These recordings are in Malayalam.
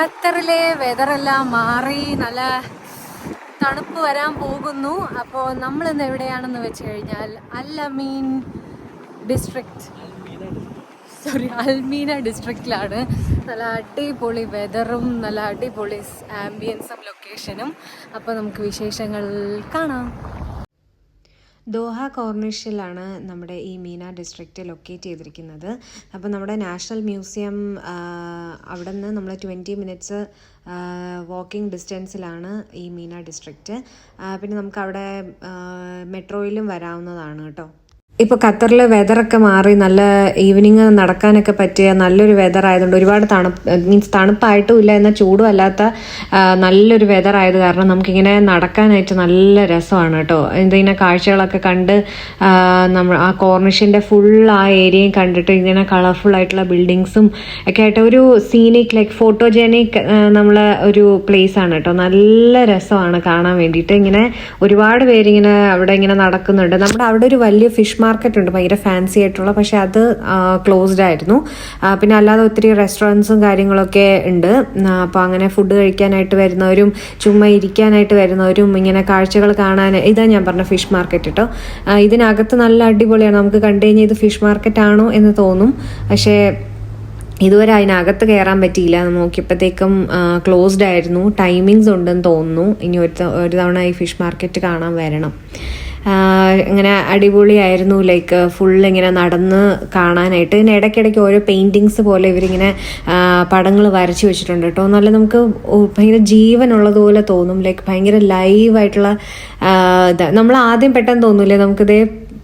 ഖത്തറിലെ വെതറെല്ലാം മാറി നല്ല തണുപ്പ് വരാൻ പോകുന്നു. അപ്പോൾ നമ്മളിന്ന് എവിടെയാണെന്ന് വെച്ച് കഴിഞ്ഞാൽ അൽമീന ഡിസ്ട്രിക്റ്റിലാണ്. നല്ല അടിപൊളി വെതറും നല്ല അടിപൊളി ആംബിയൻസും ലൊക്കേഷനും. അപ്പോൾ നമുക്ക് വിശേഷങ്ങൾ കാണാം. ദോഹ കോർണിഷിലാണ് നമ്മുടെ ഈ മീന ഡിസ്ട്രിക്റ്റ് ലൊക്കേറ്റ് ചെയ്തിരിക്കുന്നത്. അപ്പോൾ നമ്മുടെ നാഷണൽ മ്യൂസിയം അവിടെ നിന്ന് നമ്മൾ 20 മിനിറ്റ്സ് വാക്കിംഗ് ഡിസ്റ്റൻസിലാണ് ഈ മീന ഡിസ്ട്രിക്റ്റ്. പിന്നെ നമുക്ക് അവിടെ മെട്രോയിലും വരാവുന്നതാണ് കേട്ടോ. ഇപ്പോൾ ഖത്തറിൽ വെതറൊക്കെ മാറി നല്ല ഈവനിങ് നടക്കാനൊക്കെ പറ്റിയ നല്ലൊരു വെതർ ആയതുകൊണ്ട് ഒരുപാട് തണുപ്പായിട്ടും ഇല്ല എന്നാൽ ചൂടും അല്ലാത്ത നല്ലൊരു വെതർ ആയത് കാരണം നമുക്കിങ്ങനെ നടക്കാനായിട്ട് നല്ല രസമാണ് കേട്ടോ. ഇതിങ്ങനെ കാഴ്ചകളൊക്കെ കണ്ട് നമ്മൾ ആ കോർണിഷിൻ്റെ ഫുൾ ആ ഏരിയയും കണ്ടിട്ട് ഇങ്ങനെ കളർഫുൾ ആയിട്ടുള്ള ബിൽഡിങ്സും ഒക്കെ ആയിട്ട് ഒരു സീനിക് ലൈക്ക് ഫോട്ടോജനിക് നമ്മളെ ഒരു പ്ലേസ് ആണ് കേട്ടോ. നല്ല രസമാണ് കാണാൻ വേണ്ടിയിട്ട്. ഇങ്ങനെ ഒരുപാട് പേരിങ്ങനെ അവിടെ ഇങ്ങനെ നടക്കുന്നുണ്ട്. നമ്മുടെ അവിടെ ഒരു വലിയ ഫിഷ് മാർക്കറ്റ് ഉണ്ട്, ഭയങ്കര ഫാൻസി ആയിട്ടുള്ള, പക്ഷെ അത് ക്ലോസ്ഡ് ആയിരുന്നു. പിന്നെ അല്ലാതെ ഒത്തിരി റെസ്റ്റോറൻറ്റ്സും കാര്യങ്ങളൊക്കെ ഉണ്ട്. അപ്പോൾ അങ്ങനെ ഫുഡ് കഴിക്കാനായിട്ട് വരുന്നവരും ചുമ്മാ ഇരിക്കാനായിട്ട് വരുന്നവരും ഇങ്ങനെ കാഴ്ചകൾ കാണാൻ, ഇതാ ഞാൻ പറഞ്ഞ ഫിഷ് മാർക്കറ്റ് കേട്ടോ. ഇതിനകത്ത് നല്ല അടിപൊളിയാണ്. നമുക്ക് കണ്ടു കഴിഞ്ഞാൽ ഇത് ഫിഷ് മാർക്കറ്റ് ആണോ എന്ന് തോന്നും, പക്ഷേ ഇതുവരെ അതിനകത്ത് കയറാൻ പറ്റിയില്ല. നോക്കിയപ്പോഴത്തേക്കും ക്ലോസ്ഡ് ആയിരുന്നു. ടൈമിങ്സ് ഉണ്ടെന്ന് തോന്നുന്നു. ഇനി ഒരു തവണ ഈ ഫിഷ് മാർക്കറ്റ് കാണാൻ വരണം. ഇങ്ങനെ അടിപൊളിയായിരുന്നു. ലൈക്ക് ഫുൾ ഇങ്ങനെ നടന്ന് കാണാനായിട്ട്. ഇതിന് ഇടയ്ക്കിടയ്ക്ക് ഓരോ പെയിൻറ്റിങ്സ് പോലെ ഇവരിങ്ങനെ പടങ്ങൾ വരച്ച് വെച്ചിട്ടുണ്ട് കേട്ടോ. നല്ല നമുക്ക് ഭയങ്കര ജീവനുള്ളതുപോലെ തോന്നും. ലൈക്ക് ഭയങ്കര ലൈവായിട്ടുള്ള നമ്മൾ ആദ്യം പെട്ടെന്ന് തോന്നൂലേ നമുക്കിതേ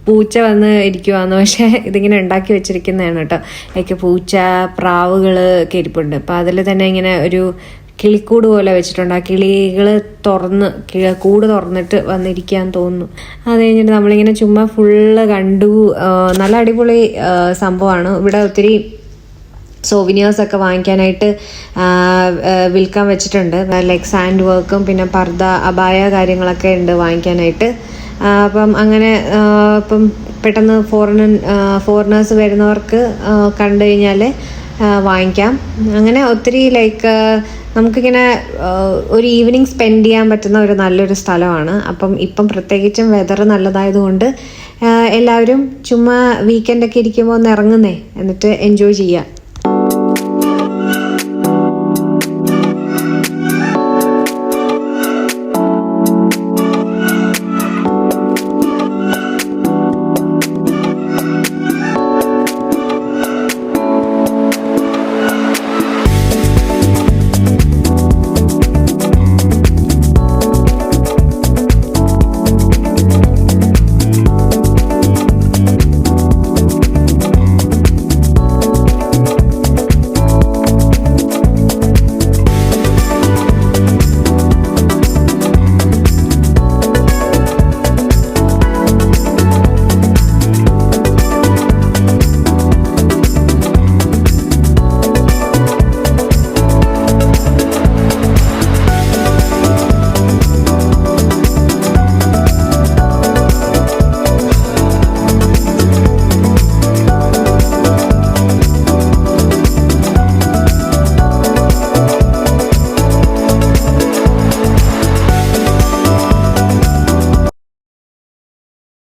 പൂച്ച വന്ന് ഇരിക്കുവാന്ന്, പക്ഷേ ഇതിങ്ങനെ ഉണ്ടാക്കി വെച്ചിരിക്കുന്നതാണ് കേട്ടോ. ലൈക്ക് പൂച്ച, പ്രാവുകൾ ഒക്കെ ഇരിപ്പുണ്ട്. അപ്പോൾ അതിൽ തന്നെ ഇങ്ങനെ ഒരു കിളിക്കൂട് പോലെ വെച്ചിട്ടുണ്ട്. ആ കിളികൾ കൂട് തുറന്നിട്ട് വന്നിരിക്കാൻ തോന്നുന്നു. അത് കഴിഞ്ഞിട്ട് നമ്മളിങ്ങനെ ചുമ്മാ ഫുള്ള് കണ്ടു. നല്ല അടിപൊളി സംഭവമാണ്. ഇവിടെ ഒത്തിരി സോവിനിയേഴ്സൊക്കെ വാങ്ങിക്കാനായിട്ട് വിൽക്കാൻ വെച്ചിട്ടുണ്ട്. ലൈക്ക് സാൻഡ് വർക്കും പിന്നെ പർദ്ദ, അബായ കാര്യങ്ങളൊക്കെ ഉണ്ട് വാങ്ങിക്കാനായിട്ട്. അപ്പം അങ്ങനെ ഇപ്പം പെട്ടെന്ന് ഫോറിനേഴ്സ് വരുന്നവർക്ക് കണ്ടു കഴിഞ്ഞാൽ വാങ്ങിക്കാം. അങ്ങനെ ഒത്തിരി ലൈക്ക് നമുക്കിങ്ങനെ ഒരു ഈവനിങ് സ്പെൻഡ് ചെയ്യാൻ പറ്റുന്ന ഒരു നല്ലൊരു സ്ഥലമാണ്. ഇപ്പം പ്രത്യേകിച്ചും വെതർ നല്ലതായതുകൊണ്ട് എല്ലാവരും ചുമ്മാ വീക്കെൻഡൊക്കെ ഇരിക്കുമ്പോൾ ഒന്ന് ഇറങ്ങുന്നേ, എന്നിട്ട് എൻജോയ് ചെയ്യാം.